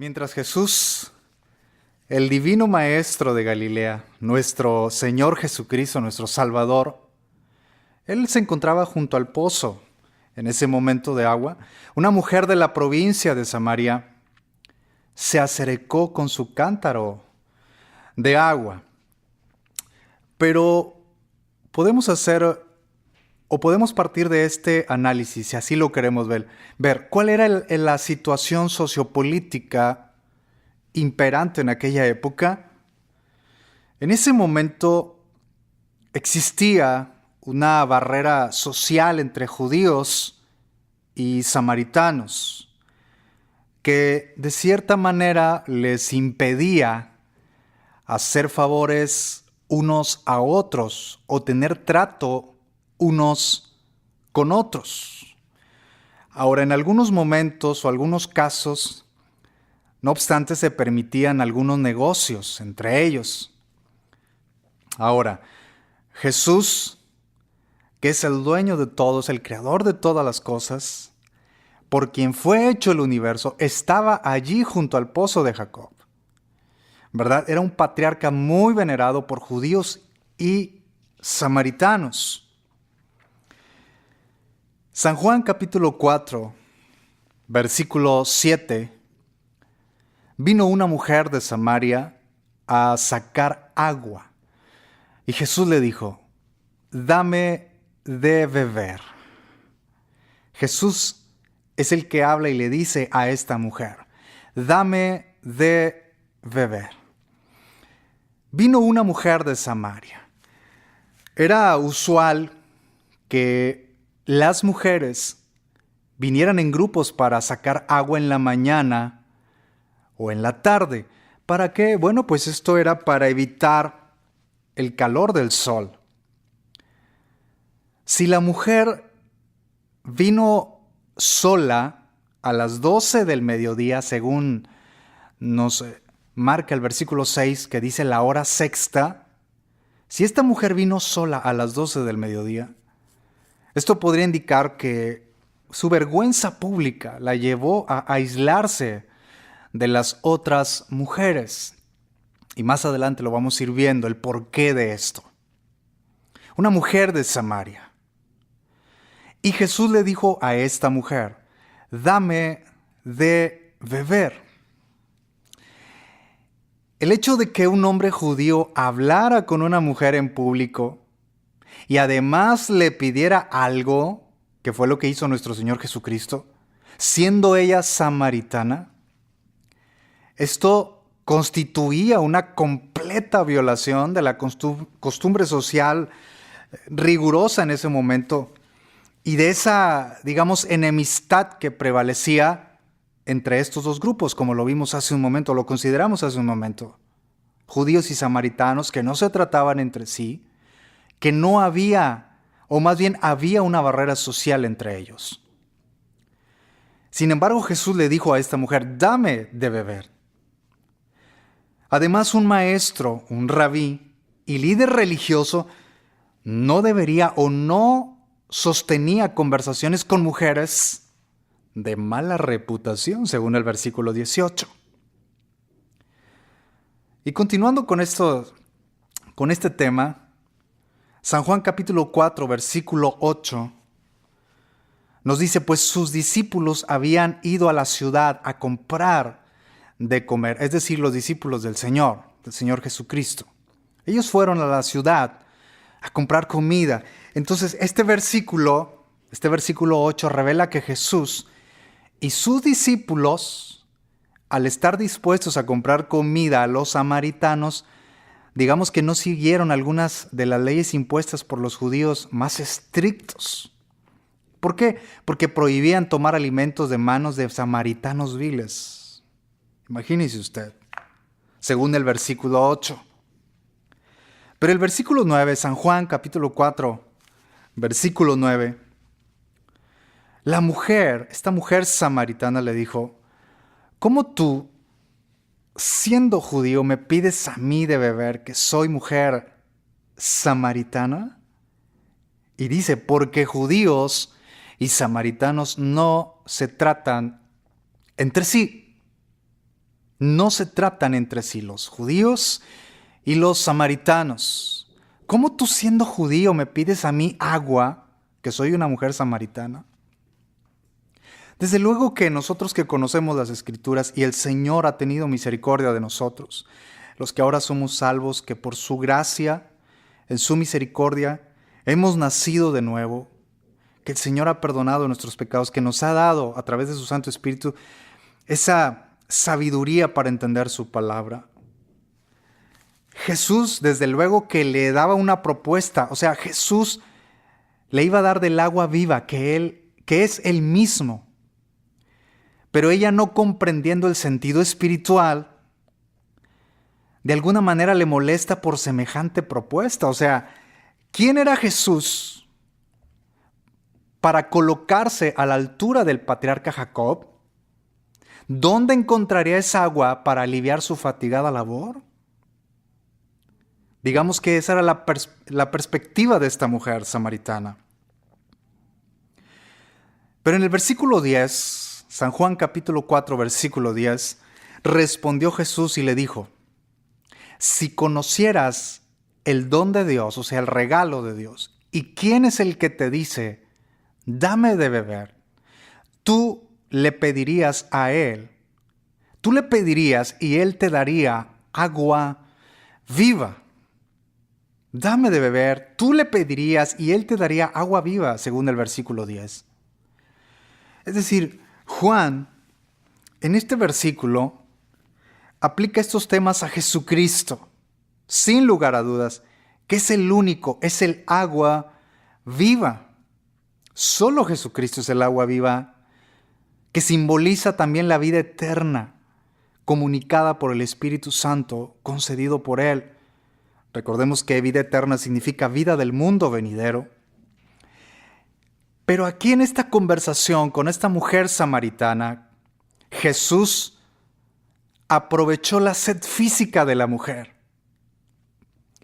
Mientras Jesús, el divino Maestro de Galilea, nuestro Señor Jesucristo, nuestro Salvador, Él se encontraba junto al pozo en ese momento de agua. Una mujer de la provincia de Samaria se acercó con su cántaro de agua. Pero podemos partir de este análisis, si así lo queremos ver cuál era la situación sociopolítica imperante en aquella época. En ese momento existía una barrera social entre judíos y samaritanos que de cierta manera les impedía hacer favores unos a otros o tener trato unos con otros. Ahora, en algunos momentos o algunos casos, no obstante, se permitían algunos negocios entre ellos. Ahora, Jesús, que es el dueño de todos, el creador de todas las cosas, por quien fue hecho el universo, estaba allí junto al pozo de Jacob. ¿Verdad? Era un patriarca muy venerado por judíos y samaritanos. San Juan capítulo 4, versículo 7, vino una mujer de Samaria a sacar agua. Y Jesús le dijo, dame de beber. Jesús es el que habla y le dice a esta mujer, dame de beber. Vino una mujer de Samaria. Era usual que las mujeres vinieran en grupos para sacar agua en la mañana o en la tarde. ¿Para qué? Bueno, pues esto era para evitar el calor del sol. Si la mujer vino sola a las 12 del mediodía, según nos marca el versículo 6 que dice la hora sexta, si esta mujer vino sola a las 12 del mediodía, esto podría indicar que su vergüenza pública la llevó a aislarse de las otras mujeres. Y más adelante lo vamos a ir viendo, el porqué de esto. Una mujer de Samaria. Y Jesús le dijo a esta mujer, dame de beber. El hecho de que un hombre judío hablara con una mujer en público y además le pidiera algo, que fue lo que hizo nuestro Señor Jesucristo, siendo ella samaritana, esto constituía una completa violación de la costumbre social rigurosa en ese momento y de esa, digamos, enemistad que prevalecía entre estos dos grupos, como lo vimos hace un momento, lo consideramos hace un momento. Judíos y samaritanos que no se trataban entre sí, que no había, o más bien había una barrera social entre ellos. Sin embargo, Jesús le dijo a esta mujer, dame de beber. Además, un maestro, un rabí y líder religioso no debería o no sostenía conversaciones con mujeres de mala reputación, según el versículo 18. Y continuando con este tema, San Juan capítulo 4, versículo 8, nos dice, pues sus discípulos habían ido a la ciudad a comprar de comer, es decir, los discípulos del Señor Jesucristo. Ellos fueron a la ciudad a comprar comida. Entonces, este versículo 8 revela que Jesús y sus discípulos, al estar dispuestos a comprar comida a los samaritanos, digamos que no siguieron algunas de las leyes impuestas por los judíos más estrictos. ¿Por qué? Porque prohibían tomar alimentos de manos de samaritanos viles. Imagínese usted, según el versículo 8. Pero el versículo 9, San Juan capítulo 4, versículo 9, esta mujer samaritana le dijo, ¿cómo tú, siendo judío, me pides a mí de beber, que soy mujer samaritana? Y dice, porque judíos y samaritanos no se tratan entre sí. No se tratan entre sí los judíos y los samaritanos. ¿Cómo tú siendo judío me pides a mí agua, que soy una mujer samaritana? Desde luego que nosotros que conocemos las Escrituras y el Señor ha tenido misericordia de nosotros, los que ahora somos salvos, que por su gracia, en su misericordia, hemos nacido de nuevo, que el Señor ha perdonado nuestros pecados, que nos ha dado a través de su Santo Espíritu esa sabiduría para entender su palabra. Jesús, desde luego que le daba una propuesta, o sea, Jesús le iba a dar del agua viva, que es Él mismo. Pero ella, no comprendiendo el sentido espiritual, de alguna manera le molesta por semejante propuesta. O sea, ¿quién era Jesús para colocarse a la altura del patriarca Jacob? ¿Dónde encontraría esa agua para aliviar su fatigada labor? Digamos que esa era la perspectiva de esta mujer samaritana. Pero en el versículo 10, San Juan capítulo 4, versículo 10, respondió Jesús y le dijo: si conocieras el don de Dios, o sea, el regalo de Dios, y quién es el que te dice, dame de beber, tú le pedirías a Él, tú le pedirías y Él te daría agua viva. Dame de beber, tú le pedirías y Él te daría agua viva, según el versículo 10. Es decir, Juan, en este versículo, aplica estos temas a Jesucristo, sin lugar a dudas, que es el único, es el agua viva. Solo Jesucristo es el agua viva, que simboliza también la vida eterna, comunicada por el Espíritu Santo, concedido por Él. Recordemos que vida eterna significa vida del mundo venidero. Pero aquí en esta conversación con esta mujer samaritana, Jesús aprovechó la sed física de la mujer.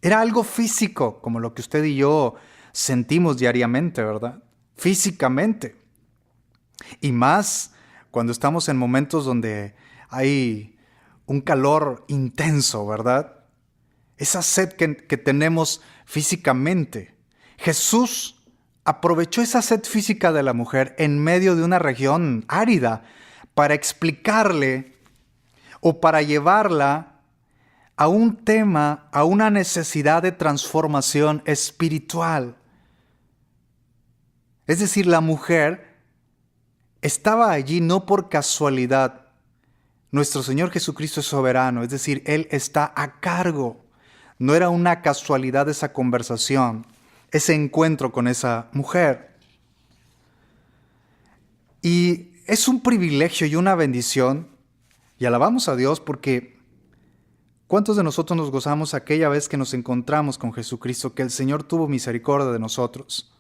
Era algo físico, como lo que usted y yo sentimos diariamente, ¿verdad? Físicamente. Y más cuando estamos en momentos donde hay un calor intenso, ¿verdad? Esa sed que tenemos físicamente. Jesús aprovechó esa sed física de la mujer en medio de una región árida para explicarle o para llevarla a un tema, a una necesidad de transformación espiritual. Es decir, la mujer estaba allí no por casualidad. Nuestro Señor Jesucristo es soberano, es decir, Él está a cargo. No era una casualidad esa conversación, ese encuentro con esa mujer. Y es un privilegio y una bendición, y alabamos a Dios porque ¿cuántos de nosotros nos gozamos aquella vez que nos encontramos con Jesucristo, que el Señor tuvo misericordia de nosotros?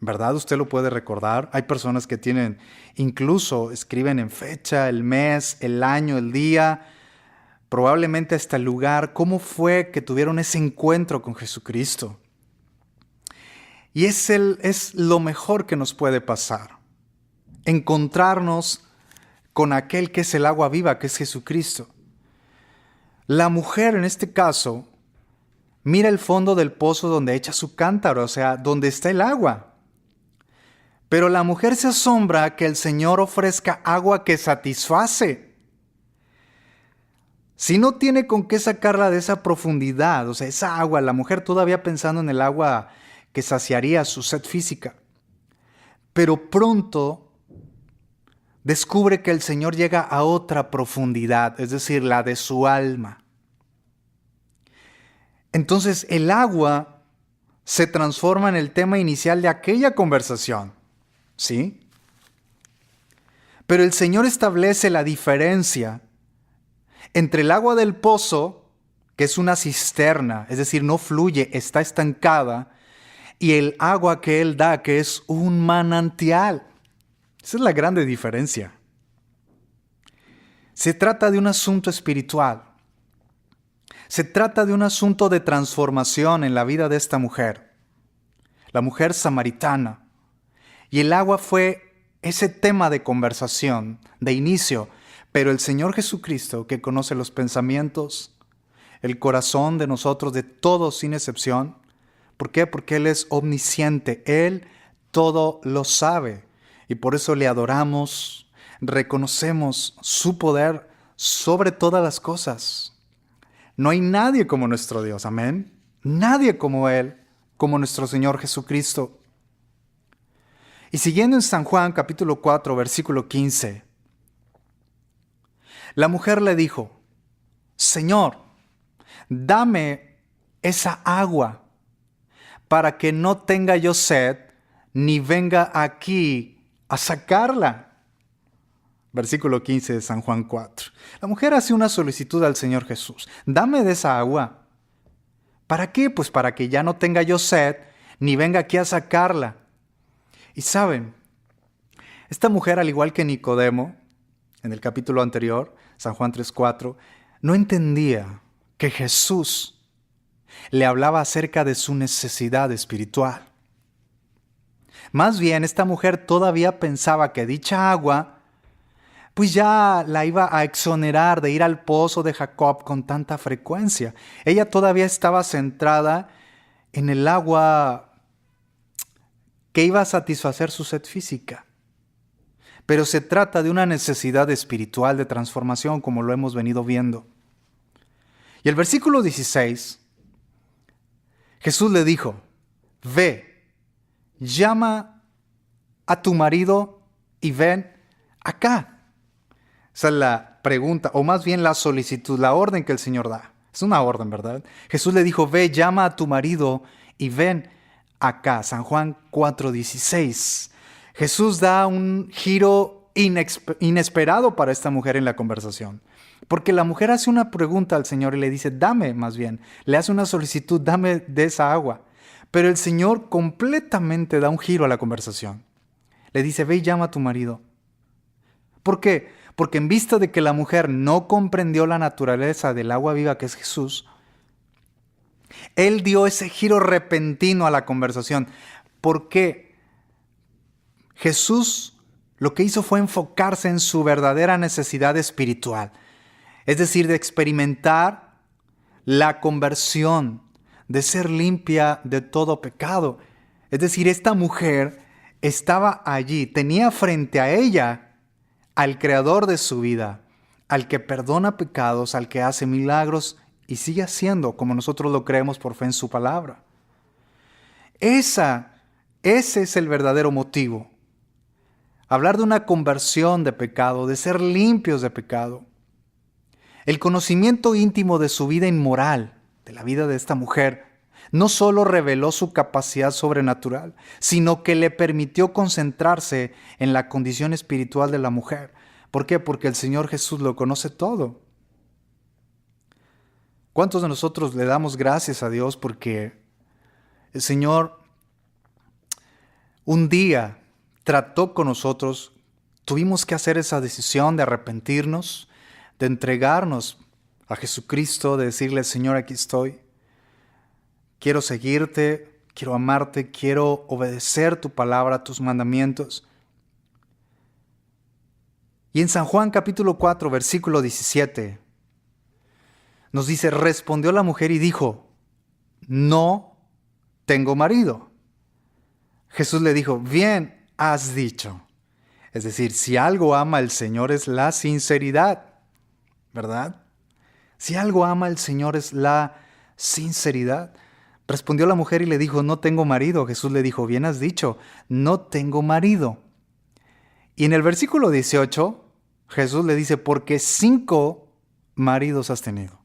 ¿Verdad? Usted lo puede recordar. Hay personas que tienen, incluso escriben en fecha, el mes, el año, el día, probablemente hasta el lugar, cómo fue que tuvieron ese encuentro con Jesucristo. Y es lo mejor que nos puede pasar. Encontrarnos con aquel que es el agua viva, que es Jesucristo. La mujer en este caso mira el fondo del pozo donde echa su cántaro, o sea, donde está el agua. Pero la mujer se asombra que el Señor ofrezca agua que satisface. Si no tiene con qué sacarla de esa profundidad, o sea, esa agua, la mujer todavía pensando en el agua que saciaría su sed física. Pero pronto descubre que el Señor llega a otra profundidad, es decir, la de su alma. Entonces el agua se transforma en el tema inicial de aquella conversación, ¿sí? Pero el Señor establece la diferencia entre el agua del pozo, que es una cisterna, es decir, no fluye, está estancada, y el agua que Él da, que es un manantial. Esa es la grande diferencia. Se trata de un asunto espiritual. Se trata de un asunto de transformación en la vida de esta mujer, la mujer samaritana. Y el agua fue ese tema de conversación, de inicio, Pero el Señor Jesucristo, que conoce los pensamientos, el corazón de nosotros, de todos sin excepción. ¿Por qué? Porque Él es omnisciente. Él todo lo sabe. Y por eso le adoramos, reconocemos su poder sobre todas las cosas. No hay nadie como nuestro Dios, amén. Nadie como Él, como nuestro Señor Jesucristo. Y siguiendo en San Juan capítulo 4, versículo 15, la mujer le dijo: Señor, dame esa agua para que no tenga yo sed, ni venga aquí a sacarla. Versículo 15 de San Juan 4. La mujer hace una solicitud al Señor Jesús: dame de esa agua. ¿Para qué? Pues para que ya no tenga yo sed, ni venga aquí a sacarla. Y saben, esta mujer, al igual que Nicodemo, en el capítulo anterior, San Juan 3:4, no entendía que Jesús le hablaba acerca de su necesidad espiritual. Más bien, esta mujer todavía pensaba que dicha agua pues ya la iba a exonerar de ir al pozo de Jacob con tanta frecuencia. Ella todavía estaba centrada en el agua que iba a satisfacer su sed física. Pero se trata de una necesidad espiritual de transformación, como lo hemos venido viendo. Y el versículo 16, Jesús le dijo: ve, llama a tu marido y ven acá. Esa es la pregunta, o más bien la solicitud, la orden que el Señor da. Es una orden, ¿verdad? Jesús le dijo: ve, llama a tu marido y ven acá. San Juan 4:16. Jesús da un giro inesperado para esta mujer en la conversación. Porque la mujer hace una pregunta al Señor y le dice: dame, más bien. Le hace una solicitud: dame de esa agua. Pero el Señor completamente da un giro a la conversación. Le dice: ve y llama a tu marido. ¿Por qué? Porque en vista de que la mujer no comprendió la naturaleza del agua viva que es Jesús, Él dio ese giro repentino a la conversación. ¿Por qué? Jesús lo que hizo fue enfocarse en su verdadera necesidad espiritual. Es decir, de experimentar la conversión, de ser limpia de todo pecado. Es decir, esta mujer estaba allí, tenía frente a ella al creador de su vida, al que perdona pecados, al que hace milagros y sigue haciendo como nosotros lo creemos por fe en su palabra. Ese es el verdadero motivo. Hablar de una conversión de pecado, de ser limpios de pecado. El conocimiento íntimo de su vida inmoral, de la vida de esta mujer, no solo reveló su capacidad sobrenatural, sino que le permitió concentrarse en la condición espiritual de la mujer. ¿Por qué? Porque el Señor Jesús lo conoce todo. ¿Cuántos de nosotros le damos gracias a Dios porque el Señor un día trató con nosotros? Tuvimos que hacer esa decisión de arrepentirnos, de entregarnos a Jesucristo, de decirle: Señor, aquí estoy. Quiero seguirte, quiero amarte, quiero obedecer tu palabra, tus mandamientos. Y en San Juan capítulo 4, versículo 17, nos dice: respondió la mujer y dijo: no tengo marido. Jesús le dijo: bien has dicho. Es decir, si algo ama el Señor es la sinceridad, ¿verdad? Si algo ama el Señor es la sinceridad. Respondió la mujer y le dijo: no tengo marido. Jesús le dijo: bien has dicho, no tengo marido. Y en el versículo 18, Jesús le dice: porque 5 maridos has tenido.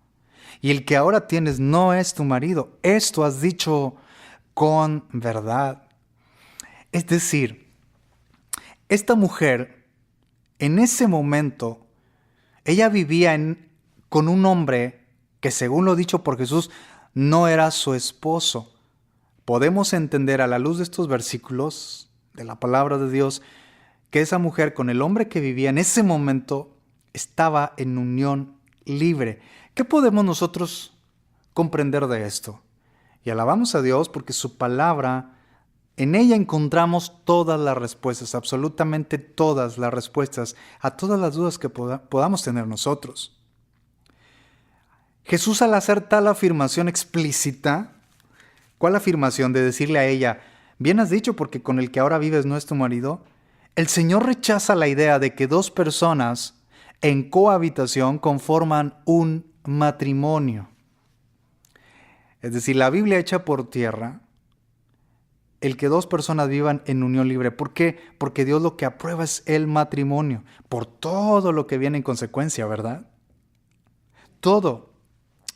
Y el que ahora tienes no es tu marido. Esto has dicho con verdad. Es decir, esta mujer, en ese momento, ella vivía con un hombre que, según lo dicho por Jesús, no era su esposo. Podemos entender a la luz de estos versículos de la palabra de Dios que esa mujer con el hombre que vivía en ese momento estaba en unión libre. ¿Qué podemos nosotros comprender de esto? Y alabamos a Dios porque su palabra En ella encontramos todas las respuestas, absolutamente todas las respuestas a todas las dudas que podamos tener nosotros. Jesús, al hacer tal afirmación explícita, ¿cuál afirmación? De decirle a ella, bien has dicho porque con el que ahora vives no es tu marido. El Señor rechaza la idea de que dos personas en cohabitación conforman un matrimonio. Es decir, la Biblia echa por tierra el que dos personas vivan en unión libre. ¿Por qué? Porque Dios lo que aprueba es el matrimonio, por todo lo que viene en consecuencia, ¿verdad? Todo.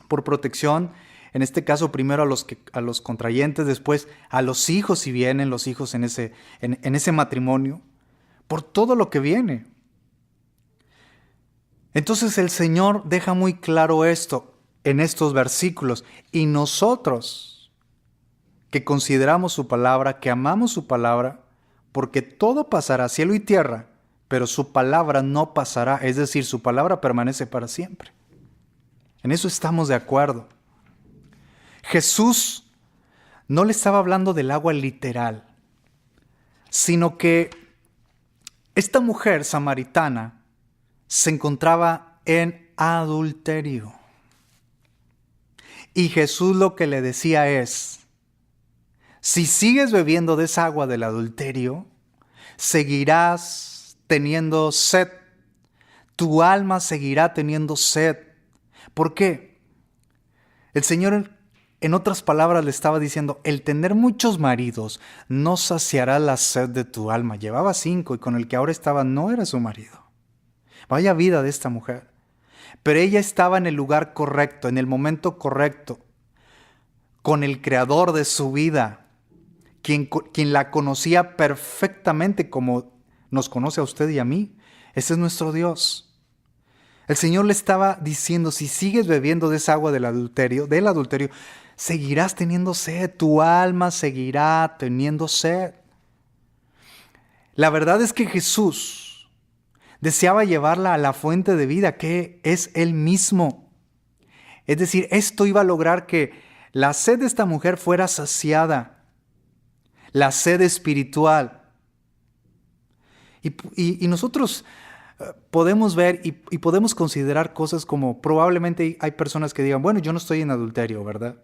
Por protección, en este caso primero a los contrayentes, después a los hijos si vienen los hijos en ese matrimonio, por todo lo que viene. Entonces el Señor deja muy claro esto en estos versículos, y nosotros que consideramos su palabra, que amamos su palabra, porque todo pasará, cielo y tierra, pero su palabra no pasará, es decir, su palabra permanece para siempre. En eso estamos de acuerdo. Jesús no le estaba hablando del agua literal, sino que esta mujer samaritana se encontraba en adulterio. Y Jesús lo que le decía es, si sigues bebiendo de esa agua del adulterio, seguirás teniendo sed. Tu alma seguirá teniendo sed. ¿Por qué? El Señor, en otras palabras, le estaba diciendo, el tener muchos maridos no saciará la sed de tu alma. Llevaba 5 y con el que ahora estaba no era su marido. Vaya vida de esta mujer. Pero ella estaba en el lugar correcto, en el momento correcto, con el creador de su vida, quien la conocía perfectamente como nos conoce a usted y a mí. Ese es nuestro Dios. El Señor le estaba diciendo, si sigues bebiendo de esa agua del adulterio, seguirás teniendo sed, tu alma seguirá teniendo sed. La verdad es que Jesús deseaba llevarla a la fuente de vida, que es Él mismo. Es decir, esto iba a lograr que la sed de esta mujer fuera saciada, la sed espiritual. Y nosotros podemos ver y podemos considerar cosas como, probablemente hay personas que digan, bueno, yo no estoy en adulterio, ¿verdad?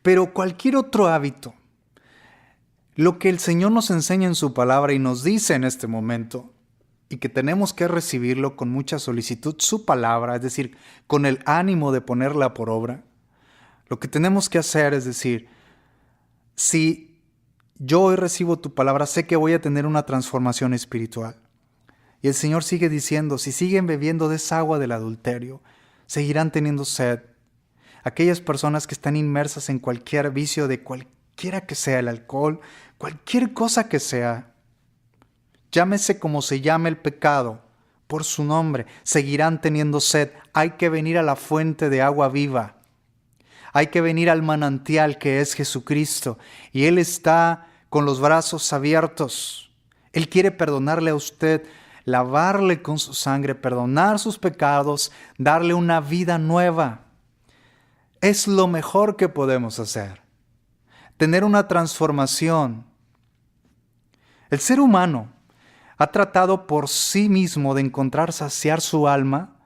Pero cualquier otro hábito, lo que el Señor nos enseña en su palabra y nos dice en este momento, y que tenemos que recibirlo con mucha solicitud, su palabra, es decir, con el ánimo de ponerla por obra, lo que tenemos que hacer es decir, si yo hoy recibo tu palabra, sé que voy a tener una transformación espiritual. Y el Señor sigue diciendo, si siguen bebiendo de esa agua del adulterio, seguirán teniendo sed. Aquellas personas que están inmersas en cualquier vicio de cualquiera que sea el alcohol, cualquier cosa que sea, llámese como se llame el pecado, por su nombre, seguirán teniendo sed. Hay que venir a la fuente de agua viva. Hay que venir al manantial que es Jesucristo. Y Él está con los brazos abiertos. Él quiere perdonarle a usted, lavarle con su sangre, perdonar sus pecados, darle una vida nueva. Es lo mejor que podemos hacer. Tener una transformación. El ser humano ha tratado por sí mismo de encontrar saciar su alma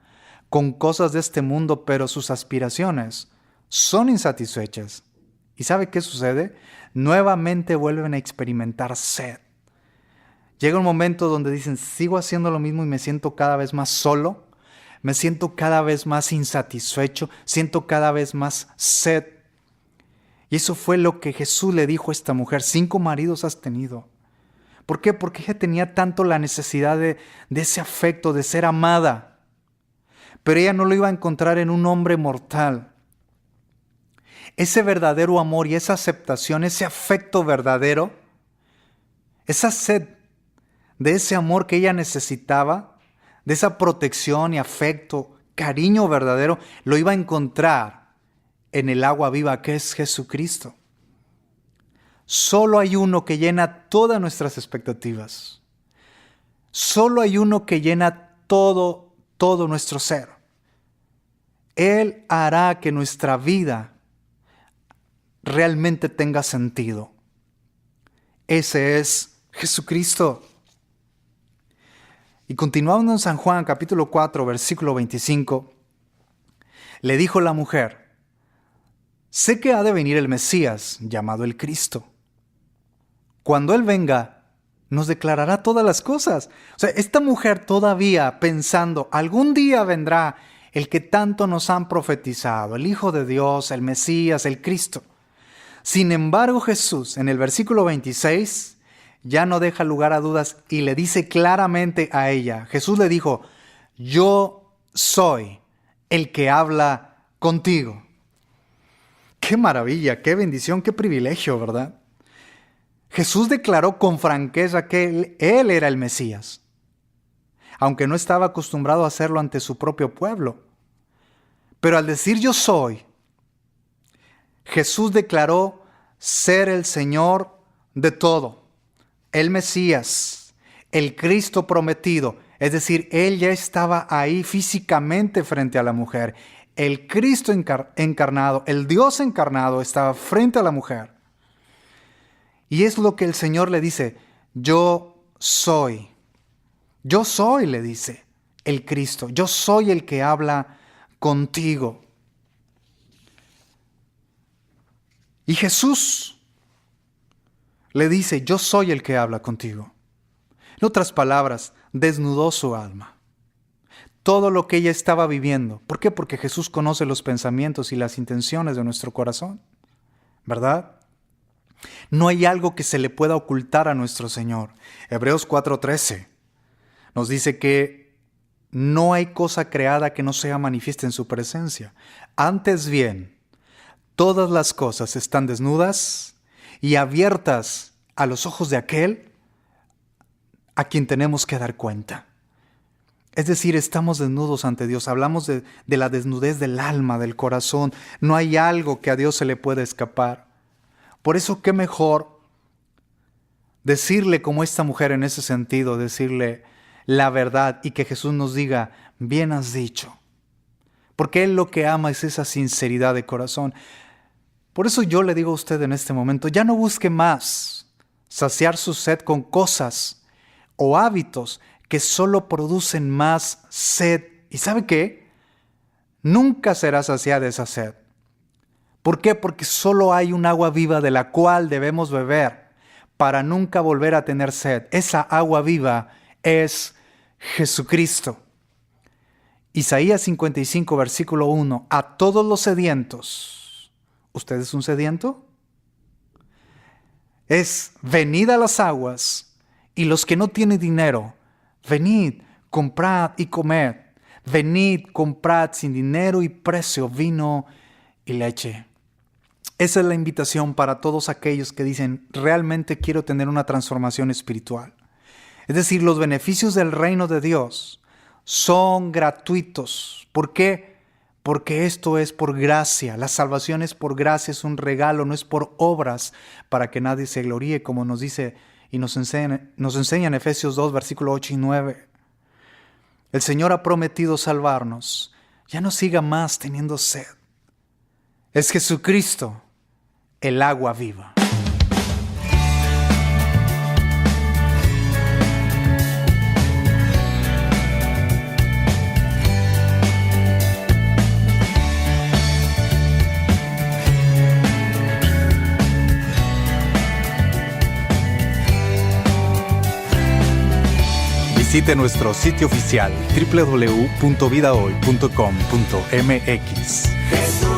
con cosas de este mundo, pero sus aspiraciones son insatisfechas. ¿Y sabe qué sucede? Nuevamente vuelven a experimentar sed. Llega un momento donde dicen, sigo haciendo lo mismo y me siento cada vez más solo, me siento cada vez más insatisfecho, siento cada vez más sed. Y eso fue lo que Jesús le dijo a esta mujer, 5 maridos has tenido. ¿Por qué? Porque ella tenía tanto la necesidad de ese afecto, de ser amada. Pero ella no lo iba a encontrar en un hombre mortal. Ese verdadero amor y esa aceptación, ese afecto verdadero, esa sed de ese amor que ella necesitaba, de esa protección y afecto, cariño verdadero, lo iba a encontrar en el agua viva que es Jesucristo. Solo hay uno que llena todas nuestras expectativas. Solo hay uno que llena todo nuestro ser. Él hará que nuestra vida realmente tenga sentido. Ese es Jesucristo. Y continuando en San Juan capítulo 4, versículo 25, le dijo la mujer: sé que ha de venir el Mesías, llamado el Cristo. Cuando Él venga, nos declarará todas las cosas. O sea, esta mujer todavía pensando, algún día vendrá el que tanto nos han profetizado, el Hijo de Dios, el Mesías, el Cristo. Sin embargo, Jesús, en el versículo 26, ya no deja lugar a dudas y le dice claramente a ella. Jesús le dijo: yo soy el que habla contigo. Qué maravilla, qué bendición, qué privilegio, ¿verdad? Jesús declaró con franqueza que Él era el Mesías, aunque no estaba acostumbrado a hacerlo ante su propio pueblo. Pero al decir yo soy, Jesús declaró ser el Señor de todo, el Mesías, el Cristo prometido. Es decir, Él ya estaba ahí físicamente frente a la mujer. El Cristo encarnado, el Dios encarnado estaba frente a la mujer. Y es lo que el Señor le dice: yo soy, le dice el Cristo, yo soy el que habla contigo. Y Jesús le dice: yo soy el que habla contigo. En otras palabras, desnudó su alma. Todo lo que ella estaba viviendo. ¿Por qué? Porque Jesús conoce los pensamientos y las intenciones de nuestro corazón, ¿verdad? No hay algo que se le pueda ocultar a nuestro Señor. Hebreos 4:13 nos dice que no hay cosa creada que no sea manifiesta en su presencia. Antes bien, todas las cosas están desnudas y abiertas a los ojos de aquel a quien tenemos que dar cuenta. Es decir, estamos desnudos ante Dios. Hablamos de la desnudez del alma, del corazón. No hay algo que a Dios se le pueda escapar. Por eso, qué mejor decirle como esta mujer en ese sentido, decirle la verdad y que Jesús nos diga: bien has dicho. Porque Él lo que ama es esa sinceridad de corazón. Por eso yo le digo a usted en este momento: ya no busque más saciar su sed con cosas o hábitos que solo producen más sed. ¿Y sabe qué? Nunca será saciada esa sed. ¿Por qué? Porque solo hay un agua viva de la cual debemos beber para nunca volver a tener sed. Esa agua viva es Jesucristo. Isaías 55, versículo 1. A todos los sedientos. ¿Usted es un sediento? Es: venid a las aguas, y los que no tienen dinero, venid, comprad y comed. Venid, comprad sin dinero y precio vino y leche. Esa es la invitación para todos aquellos que dicen: realmente quiero tener una transformación espiritual. Es decir, los beneficios del reino de Dios son gratuitos. ¿Por qué? Porque esto es por gracia. La salvación es por gracia, es un regalo, no es por obras, para que nadie se gloríe, como nos dice y nos enseña en Efesios 2, versículo 8 y 9. El Señor ha prometido salvarnos. Ya no siga más teniendo sed. Es Jesucristo, el agua viva. Visite nuestro sitio oficial www.vidahoy.com.mx.